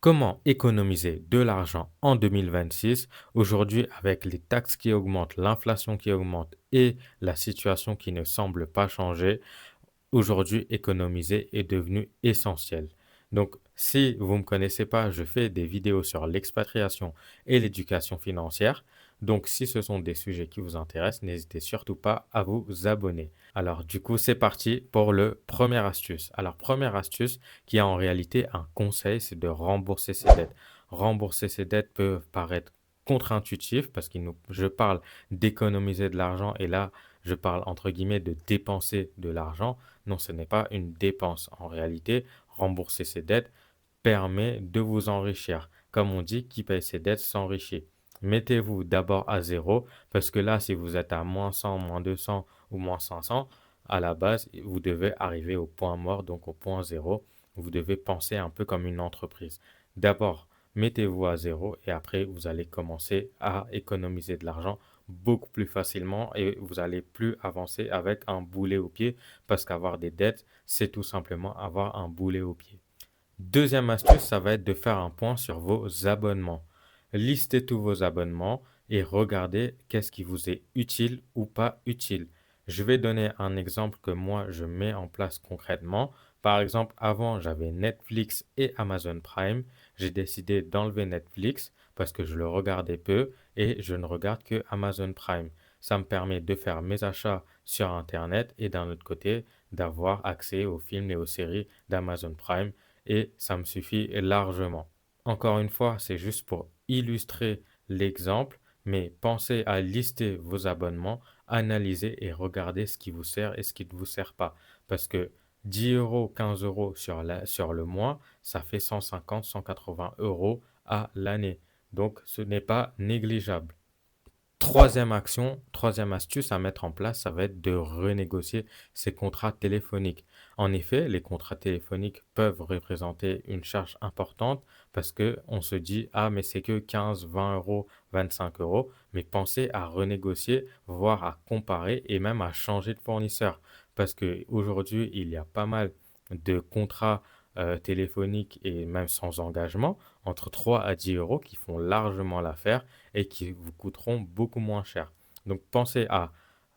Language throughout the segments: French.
Comment économiser de l'argent en 2026? Aujourd'hui, avec les taxes qui augmentent, l'inflation qui augmente et la situation qui ne semble pas changer, aujourd'hui, économiser est devenu essentiel. Donc, si vous ne me connaissez pas, je fais des vidéos sur l'expatriation et l'éducation financière. Donc, si ce sont des sujets qui vous intéressent, n'hésitez surtout pas à vous abonner. Alors, du coup, c'est parti pour le première astuce. Alors, première astuce qui a en réalité un conseil, c'est de rembourser ses dettes. Rembourser ses dettes peut paraître contre-intuitif parce que je parle d'économiser de l'argent et là, je parle entre guillemets de dépenser de l'argent. Non, ce n'est pas une dépense. En réalité, rembourser ses dettes permet de vous enrichir. Comme on dit, qui paye ses dettes s'enrichit. Mettez-vous d'abord à zéro, parce que là, si vous êtes à moins 100, moins 200 ou moins 500, à la base, vous devez arriver au point mort, donc au point zéro. Vous devez penser un peu comme une entreprise. D'abord, mettez-vous à zéro et après, vous allez commencer à économiser de l'argent beaucoup plus facilement et vous allez plus avancer avec un boulet au pied parce qu'avoir des dettes, c'est tout simplement avoir un boulet au pied. Deuxième astuce, ça va être de faire un point sur vos abonnements. Listez tous vos abonnements et regardez qu'est-ce qui vous est utile ou pas utile. Je vais donner un exemple que moi je mets en place concrètement. Par exemple, avant j'avais Netflix et Amazon Prime. J'ai décidé d'enlever Netflix parce que je le regardais peu et je ne regarde que Amazon Prime. Ça me permet de faire mes achats sur Internet et d'un autre côté d'avoir accès aux films et aux séries d'Amazon Prime et ça me suffit largement. Encore une fois, c'est juste pour illustrer l'exemple, mais pensez à lister vos abonnements, analyser et regarder ce qui vous sert et ce qui ne vous sert pas. Parce que 10 euros, 15 euros sur le mois, ça fait 150, 180 euros à l'année. Donc, ce n'est pas négligeable. Troisième action, troisième astuce à mettre en place, ça va être de renégocier ces contrats téléphoniques. En effet, les contrats téléphoniques peuvent représenter une charge importante parce que on se dit, ah, mais c'est que 15, 20 euros, 25 euros. Mais pensez à renégocier, voire à comparer et même à changer de fournisseur. Parce qu'aujourd'hui, il y a pas mal de contrats téléphoniques et même sans engagement entre 3 à 10 euros qui font largement l'affaire et qui vous coûteront beaucoup moins cher. Donc pensez à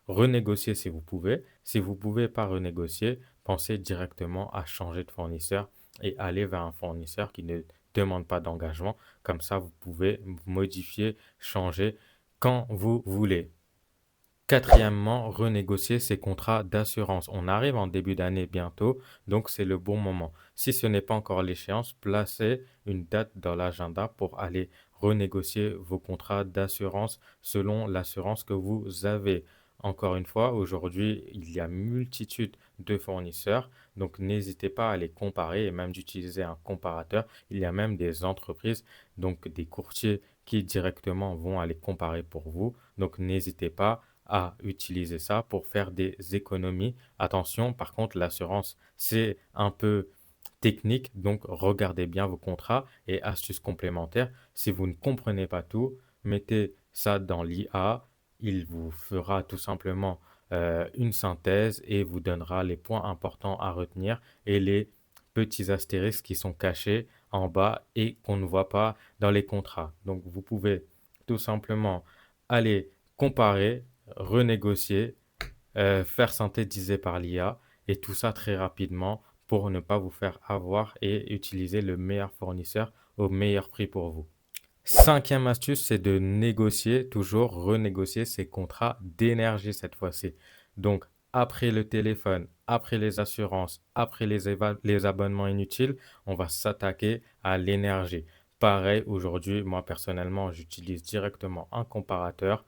renégocier si vous pouvez. Si vous ne pouvez pas renégocier, pensez directement à changer de fournisseur et aller vers un fournisseur qui ne demande pas d'engagement. Comme ça, vous pouvez modifier, changer quand vous voulez. Quatrièmement, renégocier ses contrats d'assurance. On arrive en début d'année bientôt, donc c'est le bon moment. Si ce n'est pas encore l'échéance, placez une date dans l'agenda pour aller renégocier vos contrats d'assurance selon l'assurance que vous avez. Encore une fois, aujourd'hui, il y a multitude de fournisseurs, donc n'hésitez pas à les comparer et même d'utiliser un comparateur. Il y a même des entreprises, donc des courtiers qui directement vont aller comparer pour vous. Donc n'hésitez pas à utiliser ça pour faire des économies. Attention, par contre, l'assurance, c'est un peu technique, donc regardez bien vos contrats et astuces complémentaires. Si vous ne comprenez pas tout, mettez ça dans l'IA. Il vous fera tout simplement une synthèse et vous donnera les points importants à retenir et les petits astérisques qui sont cachés en bas et qu'on ne voit pas dans les contrats. Donc vous pouvez tout simplement aller comparer, renégocier, faire synthétiser par l'IA et tout ça très rapidement pour ne pas vous faire avoir et utiliser le meilleur fournisseur au meilleur prix pour vous. Cinquième astuce, c'est de négocier, toujours renégocier ses contrats d'énergie cette fois-ci. Donc, après le téléphone, après les assurances, après les abonnements inutiles, on va s'attaquer à l'énergie. Pareil, aujourd'hui, moi personnellement, j'utilise directement un comparateur.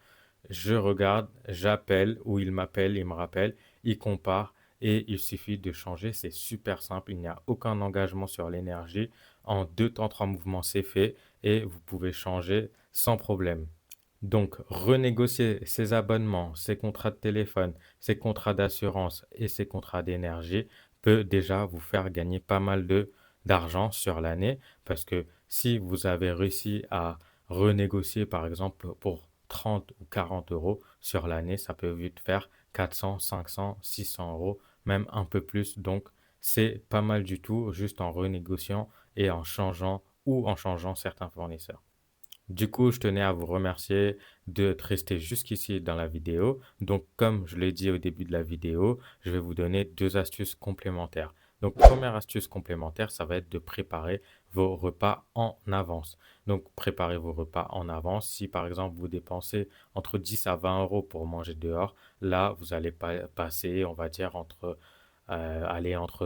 Je regarde, j'appelle ou il m'appelle, il me rappelle, il compare et il suffit de changer. C'est super simple, il n'y a aucun engagement sur l'énergie. En deux temps, trois mouvements, c'est fait et vous pouvez changer sans problème. Donc, renégocier ses abonnements, ses contrats de téléphone, ses contrats d'assurance et ses contrats d'énergie peut déjà vous faire gagner pas mal d'argent sur l'année parce que si vous avez réussi à renégocier par exemple pour 30 ou 40 euros sur l'année, ça peut vite faire 400, 500, 600 euros, même un peu plus. Donc, c'est pas mal du tout juste en renégociant et en changeant ou en changeant certains fournisseurs. Du coup, je tenais à vous remercier de rester jusqu'ici dans la vidéo. Donc, comme je l'ai dit au début de la vidéo, je vais vous donner deux astuces complémentaires. Donc, première astuce complémentaire, ça va être de préparer vos repas en avance. Donc, préparez vos repas en avance. Si par exemple vous dépensez entre 10 à 20 euros pour manger dehors, là, vous allez passer, on va dire, entre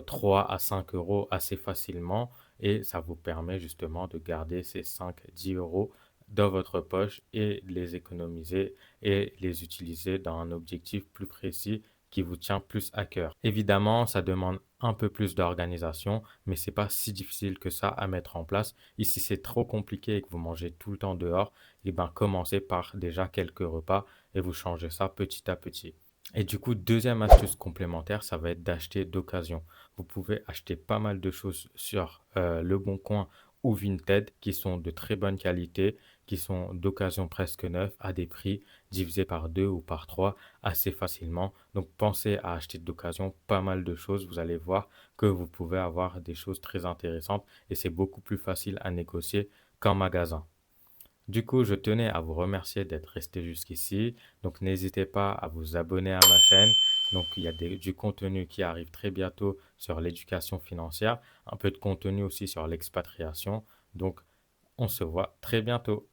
3 à 5 euros assez facilement et ça vous permet justement de garder ces 5 à 10 euros dans votre poche et les économiser et les utiliser dans un objectif plus précis qui vous tient plus à cœur. Évidemment, ça demande un peu plus d'organisation, mais c'est pas si difficile que ça à mettre en place. Et si c'est trop compliqué et que vous mangez tout le temps dehors, eh ben commencez par déjà quelques repas et vous changez ça petit à petit. Et du coup, deuxième astuce complémentaire, ça va être d'acheter d'occasion. Vous pouvez acheter pas mal de choses sur Le Bon Coin ou Vinted qui sont de très bonne qualité, qui sont d'occasion presque neuves à des prix divisés par 2 ou par 3 assez facilement. Donc pensez à acheter d'occasion pas mal de choses. Vous allez voir que vous pouvez avoir des choses très intéressantes et c'est beaucoup plus facile à négocier qu'en magasin. Du coup, je tenais à vous remercier d'être resté jusqu'ici. Donc, n'hésitez pas à vous abonner à ma chaîne. Donc, il y a du contenu qui arrive très bientôt sur l'éducation financière, un peu de contenu aussi sur l'expatriation. Donc, on se voit très bientôt.